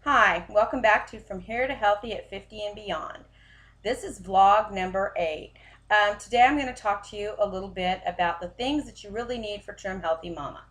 Hi, welcome back to From Here to Healthy at 50 and Beyond. This is vlog number 8. Today I'm going to talk to you a little bit about the things that you really need for Trim Healthy Mama.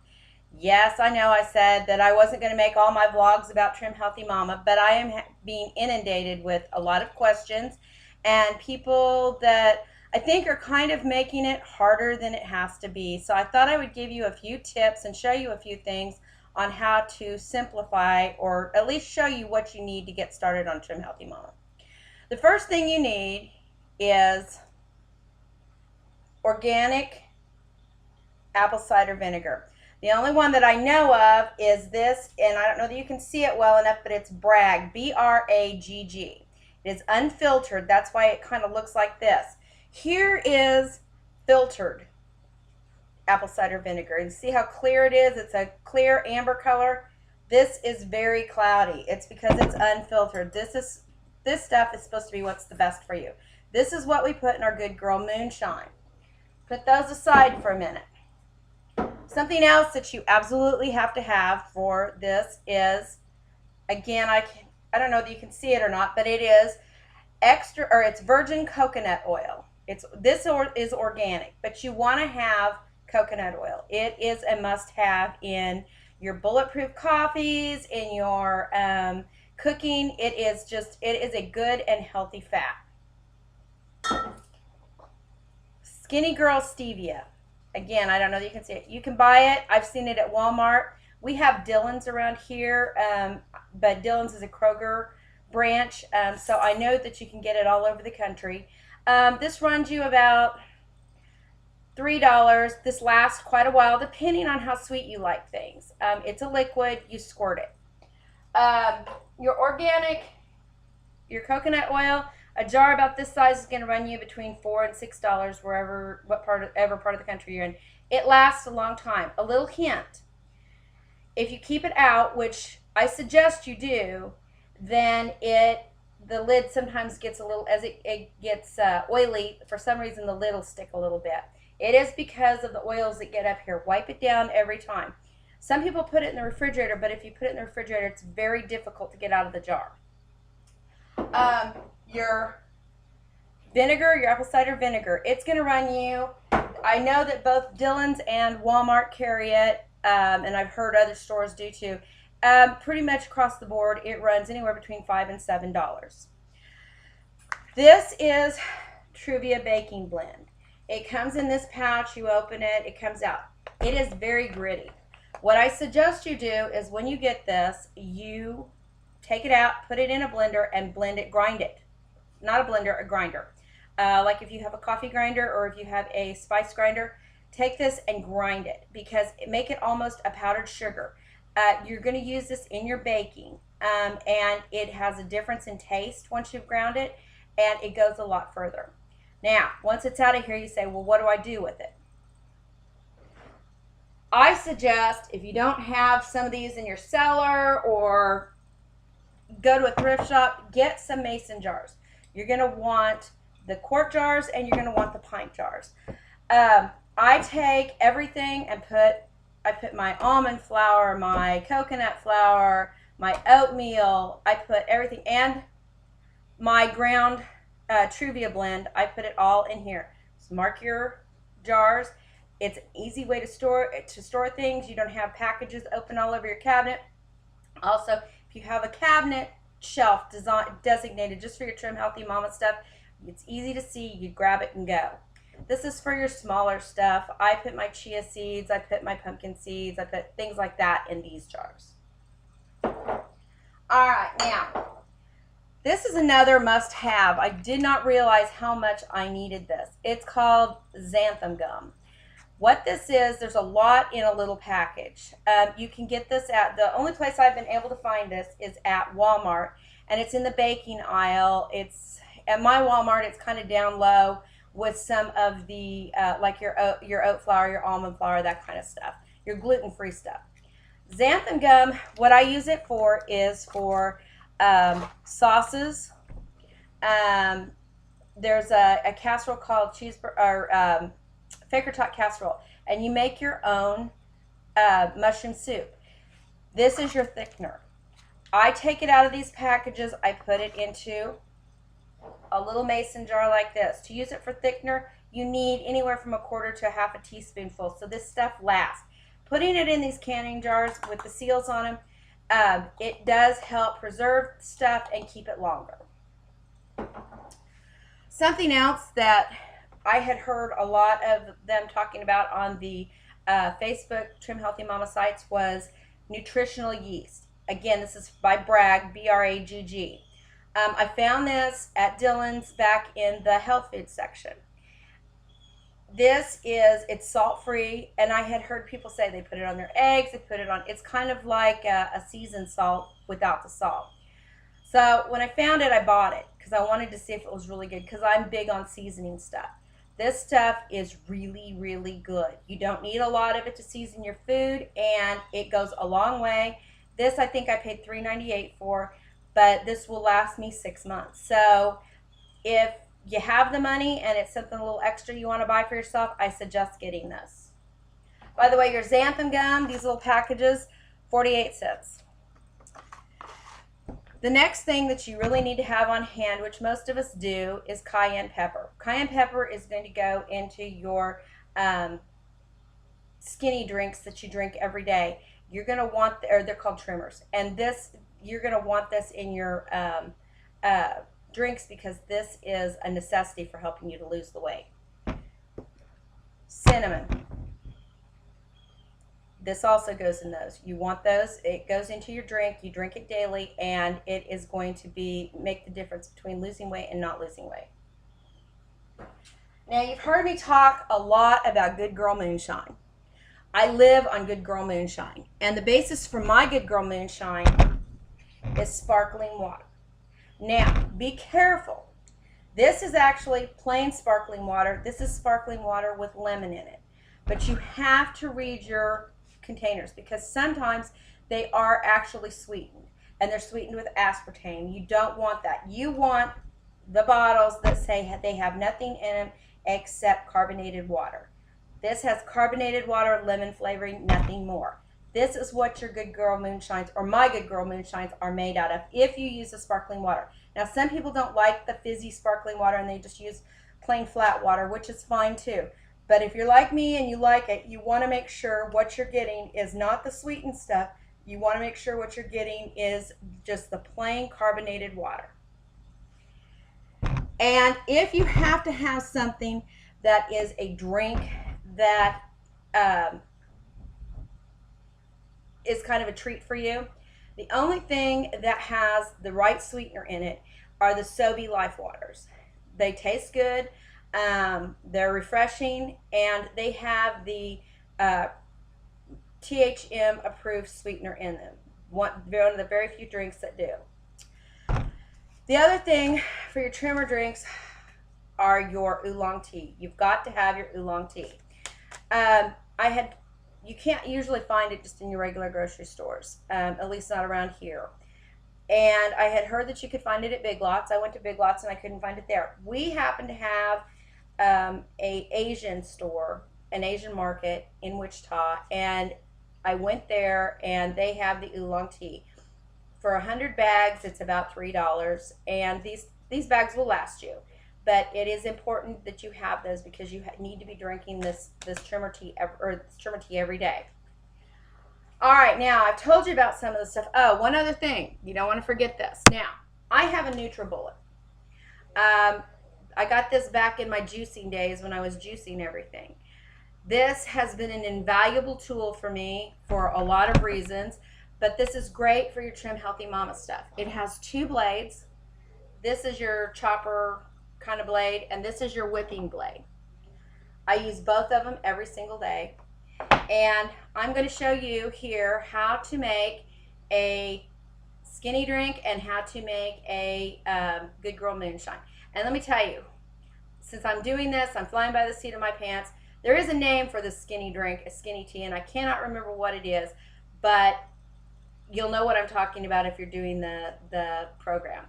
Yes, I know I said that I wasn't going to make all my vlogs about Trim Healthy Mama, but I am being inundated with a lot of questions and people that I think are kind of making it harder than it has to be. So I thought I would give you a few tips and show you a few things on how to simplify or at least show you what you need to get started on Trim Healthy Mama. The first thing you need is organic apple cider vinegar. The only one that I know of is this, and I don't know that you can see it well enough, but it's Bragg, B-R-A-G-G. It is unfiltered. That's why it kind of looks like this. Here is filtered apple cider vinegar. You see how clear it is? It's a clear amber color. This is very cloudy. It's because it's unfiltered. This stuff is supposed to be what's the best for you. This is what we put in our Good Girl Moonshine. Put those aside for a minute. Something else that you absolutely have to have for this is, again, I don't know that you can see it or not, but it is it's virgin coconut oil. This is organic, but you want to have coconut oil. It is a must-have in your bulletproof coffees, in your cooking. It is a good and healthy fat. Skinny Girl Stevia. Again, I don't know that you can see it. You can buy it. I've seen it at Walmart. We have Dillon's around here, but Dillon's is a Kroger branch, so I know that you can get it all over the country. This runs you about $3. This lasts quite a while, depending on how sweet you like things. It's a liquid. You squirt it. Your organic, your coconut oil, a jar about this size is going to run you between $4 and $6 wherever part of the country you're in. It lasts a long time. A little hint: if you keep it out, which I suggest you do, then the lid sometimes gets a little, as it gets oily. For some reason, the lid will stick a little bit. It is because of the oils that get up here. Wipe it down every time. Some people put it in the refrigerator, but if you put it in the refrigerator, it's very difficult to get out of the jar. Your vinegar, your apple cider vinegar, it's going to run you, I know that both Dillon's and Walmart carry it, and I've heard other stores do too. Pretty much across the board, it runs anywhere between $5 and $7. This is Truvia Baking Blend. It comes in this pouch. You open it, it comes out. It is very gritty. What I suggest you do is when you get this, you take it out, put it in a blender, and blend it, grind it. Not a blender, a grinder. Like if you have a coffee grinder or if you have a spice grinder, take this and grind it, because make it almost a powdered sugar. You're going to use this in your baking, and it has a difference in taste once you've ground it, and it goes a lot further. Now, once it's out of here, you say, well, what do I do with it? I suggest, if you don't have some of these in your cellar, or go to a thrift shop, get some mason jars. You're going to want the quart jars, and you're going to want the pint jars. I take everything and I put my almond flour, my coconut flour, my oatmeal, I put everything, and my ground Truvia blend, I put it all in here. So mark your jars. It's an easy way to store things. You don't have packages open all over your cabinet. Also, if you have a cabinet shelf designated just for your Trim Healthy Mama stuff, it's easy to see. You grab it and go. This is for your smaller stuff. I put my chia seeds, I put my pumpkin seeds, I put things like that in these jars. All right, now, this is another must-have. I did not realize how much I needed this. It's called xanthan gum. What this is, there's a lot in a little package. You can get this the only place I've been able to find this is at Walmart, and it's in the baking aisle. It's at my Walmart. It's kind of down low with some of the like your oat flour, your almond flour, that kind of stuff, your gluten-free stuff. Xanthan gum, what I use it for is for sauces. There's a casserole called Faker Tot casserole, and you make your own mushroom soup. This is your thickener. I take it out of these packages. I put it into a little mason jar like this. To use it for thickener, you need anywhere from a quarter to a half a teaspoonful. So this stuff lasts. Putting it in these canning jars with the seals on them, it does help preserve stuff and keep it longer. Something else that I had heard a lot of them talking about on the Facebook Trim Healthy Mama sites was nutritional yeast. Again, this is by Bragg, B-R-A-G-G. I found this at Dillon's back in the health food section. It's salt-free, and I had heard people say they put it on their eggs, they put it on, it's kind of like a seasoned salt without the salt. So when I found it, I bought it because I wanted to see if it was really good because I'm big on seasoning stuff. This stuff is really, really good. You don't need a lot of it to season your food, and it goes a long way. This I think I paid $3.98 for, but this will last me 6 months. So if you have the money and it's something a little extra you want to buy for yourself, I suggest getting this. By the way, your xanthan gum, these little packages, 48 cents. The next thing that you really need to have on hand, which most of us do, is cayenne pepper. Cayenne pepper is going to go into your skinny drinks that you drink every day. You're going to want, or they're called trimmers, and this, you're going to want this in your drinks because this is a necessity for helping you to lose the weight. Cinnamon. This also goes in those. You want those. It goes into your drink. You drink it daily, and it is going to make the difference between losing weight and not losing weight. Now, you've heard me talk a lot about Good Girl Moonshine. I live on Good Girl Moonshine, and the basis for my Good Girl Moonshine is sparkling water. Now, be careful. This is actually plain sparkling water. This is sparkling water with lemon in it. But you have to read your containers because sometimes they are actually sweetened, and they're sweetened with aspartame. You don't want that. You want the bottles that say they have nothing in them except carbonated water. This has carbonated water, lemon flavoring, nothing more. This is what your Good Girl Moonshines, or my Good Girl Moonshines, are made out of if you use the sparkling water. Now, some people don't like the fizzy sparkling water and they just use plain flat water, which is fine too. But if you're like me and you like it, you want to make sure what you're getting is not the sweetened stuff. You want to make sure what you're getting is just the plain carbonated water. And if you have to have something that is a drink that is kind of a treat for you, the only thing that has the right sweetener in it are the Sobe Life Waters. They taste good, they're refreshing, and they have the THM approved sweetener in them. One of the very few drinks that do. The other thing for your trimmer drinks are your oolong tea. You've got to have your oolong tea. You can't usually find it just in your regular grocery stores, at least not around here. And I had heard that you could find it at Big Lots. I went to Big Lots and I couldn't find it there. We happen to have an Asian store, an Asian market in Wichita, and I went there and they have the oolong tea. For 100 bags, it's about $3, and these bags will last you. But it is important that you have those because you need to be drinking this trimmer tea every day. All right, now I've told you about some of the stuff. Oh, one other thing, you don't want to forget this. Now, I have a NutriBullet. I got this back in my juicing days when I was juicing everything. This has been an invaluable tool for me for a lot of reasons, but this is great for your Trim Healthy Mama stuff. It has 2 blades. This is your chopper kind of blade, and this is your whipping blade. I use both of them every single day, and I'm going to show you here how to make a skinny drink and how to make a Good Girl Moonshine. And let me tell you, since I'm doing this, I'm flying by the seat of my pants. There is a name for this skinny drink, a skinny tea, and I cannot remember what it is, but you'll know what I'm talking about if you're doing the program.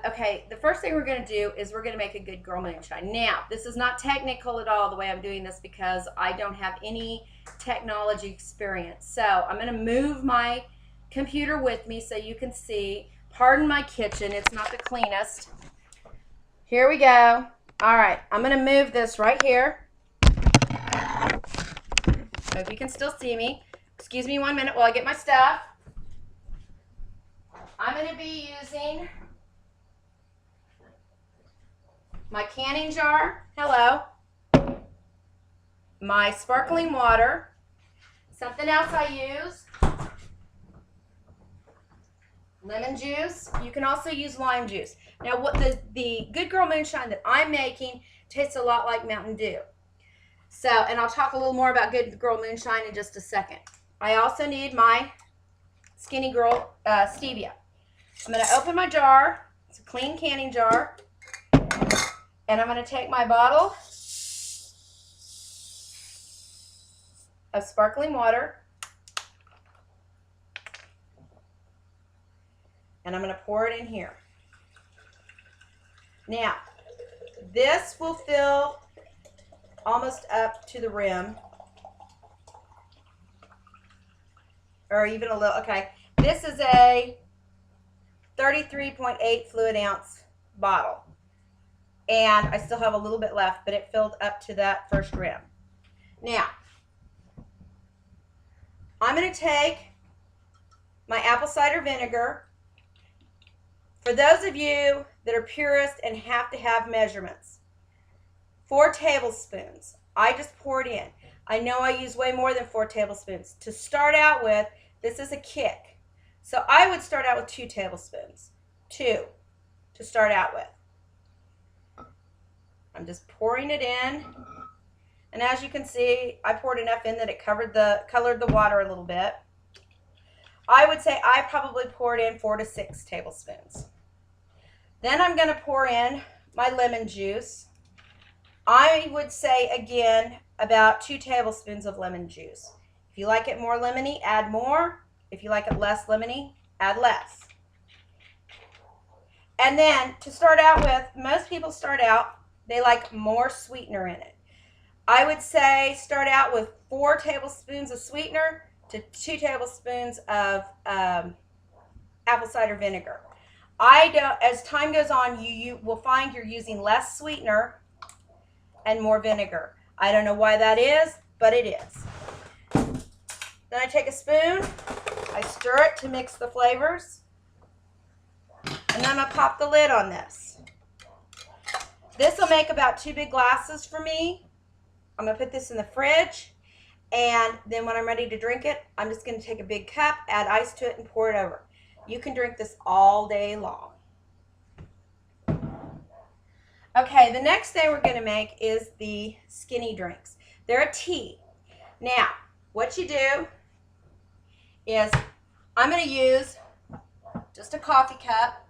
Okay, the first thing we're going to do is we're going to make a Good Girl Moonshine. Now, this is not technical at all the way I'm doing this because I don't have any technology experience. So I'm going to move my computer with me so you can see. Pardon my kitchen, it's not the cleanest. Here we go. All right, I'm gonna move this right here. Hope you can still see me. Excuse me 1 minute while I get my stuff. I'm gonna be using my canning jar, hello, my sparkling water. Something else I use, lemon juice. You can also use lime juice. Now, what the Good Girl Moonshine that I'm making tastes a lot like Mountain Dew. So, and I'll talk a little more about Good Girl Moonshine in just a second. I also need my Skinny Girl Stevia. I'm going to open my jar. It's a clean canning jar. And I'm going to take my bottle of sparkling water. And I'm going to pour it in here. Now, this will fill almost up to the rim. Or even a little, okay. This is a 33.8 fluid ounce bottle. And I still have a little bit left, but it filled up to that first rim. Now, I'm going to take my apple cider vinegar. For those of you that are purists and have to have measurements, 4 tablespoons. I just poured in. I know I use way more than 4 tablespoons. To start out with, this is a kick. So I would start out with 2 tablespoons. 2 to start out with. I'm just pouring it in. And as you can see, I poured enough in that it colored the water a little bit. I would say I probably poured in 4 to 6 tablespoons. Then I'm going to pour in my lemon juice. I would say, again, about 2 tablespoons of lemon juice. If you like it more lemony, add more. If you like it less lemony, add less. And then to start out with, most people start out, they like more sweetener in it. I would say start out with 4 tablespoons of sweetener to 2 tablespoons of apple cider vinegar. As time goes on, you will find you're using less sweetener and more vinegar. I don't know why that is, but it is. Then I take a spoon, I stir it to mix the flavors, and then I'm gonna pop the lid on this. This will make about 2 big glasses for me. I'm gonna put this in the fridge, and then when I'm ready to drink it, I'm just gonna take a big cup, add ice to it, and pour it over. You can drink this all day long. Okay, the next thing we're gonna make is the skinny drinks. They're a tea. Now, what you do is I'm gonna use just a coffee cup.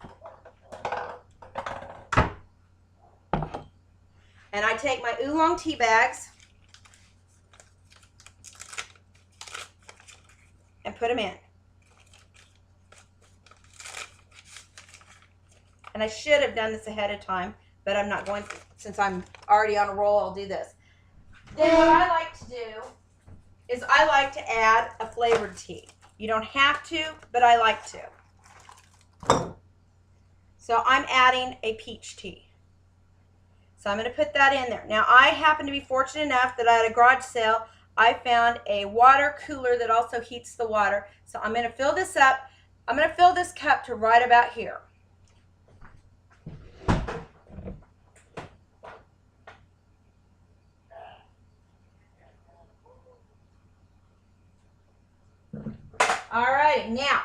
And I take my oolong tea bags and put them in. And I should have done this ahead of time, but I'm not going to. Since I'm already on a roll, I'll do this. Then what I like to do is I like to add a flavored tea. You don't have to, but I like to. So I'm adding a peach tea. So I'm going to put that in there. Now, I happen to be fortunate enough that at a garage sale, I found a water cooler that also heats the water. So I'm going to fill this up. I'm going to fill this cup to right about here. All right, now,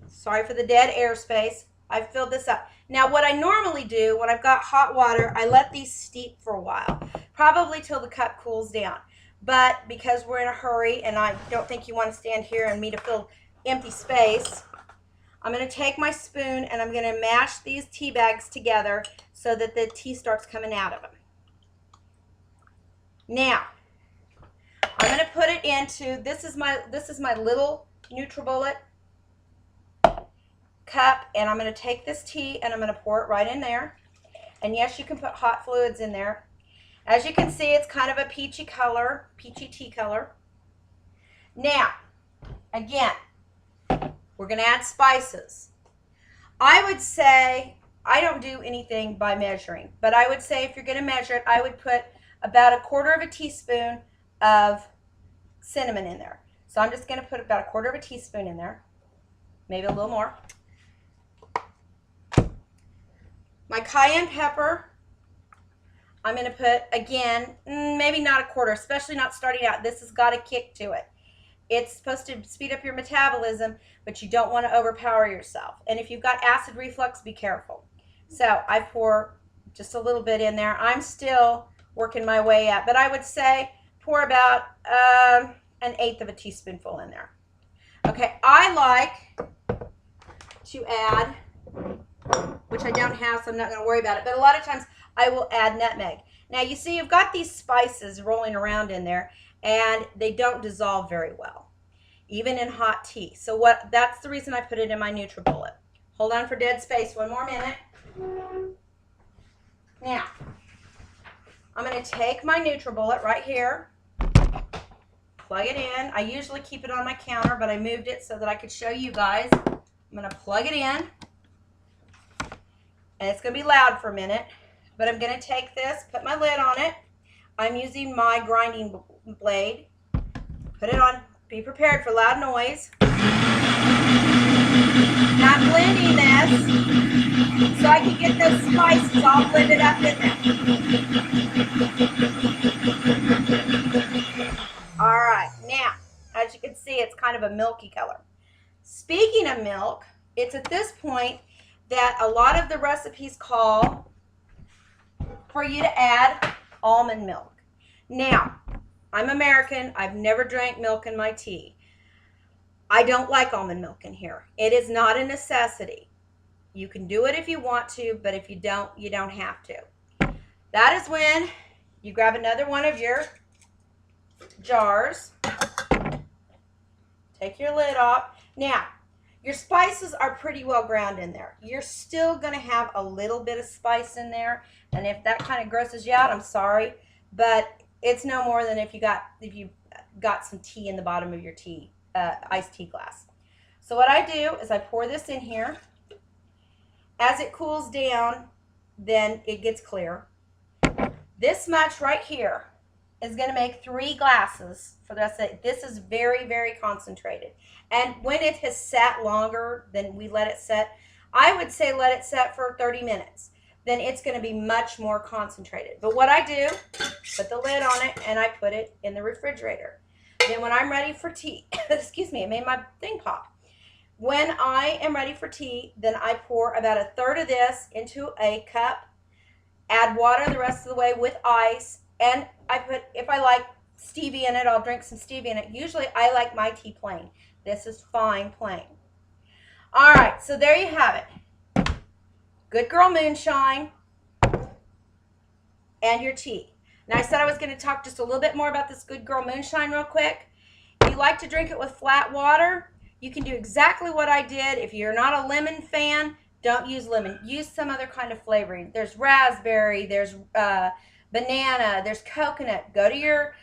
sorry for the dead airspace. I've filled this up. Now, what I normally do when I've got hot water, I let these steep for a while, probably till the cup cools down. But because we're in a hurry and I don't think you want to stand here and me to fill empty space, I'm going to take my spoon and I'm going to mash these tea bags together so that the tea starts coming out of them. Now, I'm going to put it into, this is my little NutriBullet cup, and I'm going to take this tea and I'm going to pour it right in there. And yes, you can put hot fluids in there. As you can see, it's kind of a peachy color, peachy tea color. Now, again, We're going to add spices. I would say, I don't do anything by measuring, but I would say if you're going to measure it, I would put about 1/4 teaspoon of cinnamon in there. So I'm just going to put about 1/4 teaspoon in there, maybe a little more. My cayenne pepper, I'm going to put, again, maybe not 1/4, especially not starting out. This has got a kick to it. It's supposed to speed up your metabolism, but you don't want to overpower yourself. And if you've got acid reflux, be careful. So I pour just a little bit in there. I'm still working my way up, but I would say pour about 1/8 teaspoonful in there. Okay, I like to add, which I don't have, so I'm not going to worry about it, but a lot of times I will add nutmeg. Now you see you've got these spices rolling around in there, and they don't dissolve very well, even in hot tea. So that's the reason I put it in my NutriBullet. Hold on for dead space, one more minute. Now, I'm going to take my NutriBullet right here, plug it in. I usually keep it on my counter, but I moved it so that I could show you guys. I'm going to plug it in, and it's going to be loud for a minute, but I'm going to take this, put my lid on it. I'm using my grinding blade. Put it on. Be prepared for loud noise. Now I'm blending this so I can get those spices all blended up in there. All right, now, as you can see, it's kind of a milky color. Speaking of milk, it's at this point that a lot of the recipes call for you to add almond milk. Now, I'm American. I've never drank milk in my tea. I don't like almond milk in here. It is not a necessity. You can do it if you want to, but if you don't have to. That is when you grab another one of your jars. Take your lid off. Now, your spices are pretty well ground in there. You're still going to have a little bit of spice in there, and if that kind of grosses you out, I'm sorry, but it's no more than if you got some tea in the bottom of your tea, iced tea glass. So what I do is I pour this in here. As it cools down, then it gets clear. This much right here is going to make 3 glasses for the rest of it. This is very, very concentrated. And when it has sat longer than we let it set, I would say let it set for 30 minutes. Then it's going to be much more concentrated. But what I do, put the lid on it, and I put it in the refrigerator. Then when I'm ready for tea, excuse me, it made my thing pop. When I am ready for tea, then I pour about 1/3 of this into a cup, add water the rest of the way with ice, and I put, if I like stevia in it, I'll drink some stevia in it. Usually I like my tea plain. This is fine plain. All right, so there you have it. Good Girl Moonshine and your tea. Now I said I was going to talk just a little bit more about this Good Girl Moonshine real quick. If you like to drink it with flat water, you can do exactly what I did. If you're not a lemon fan, don't use lemon. Use some other kind of flavoring. There's raspberry, there's banana, there's coconut. Go to your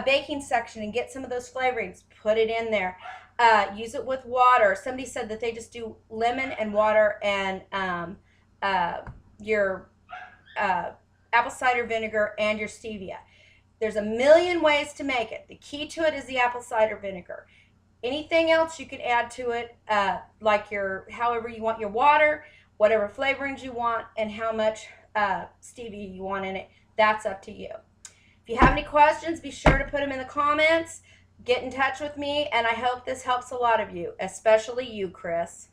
baking section and get some of those flavorings. Put it in there. Use it with water. Somebody said that they just do lemon and water and your apple cider vinegar and your stevia. There's a million ways to make it. The key to it is the apple cider vinegar. Anything else you can add to it, like however you want your water, whatever flavorings you want, and how much stevia you want in it. That's up to you. If you have any questions, be sure to put them in the comments. Get in touch with me, and I hope this helps a lot of you, especially you, Chris.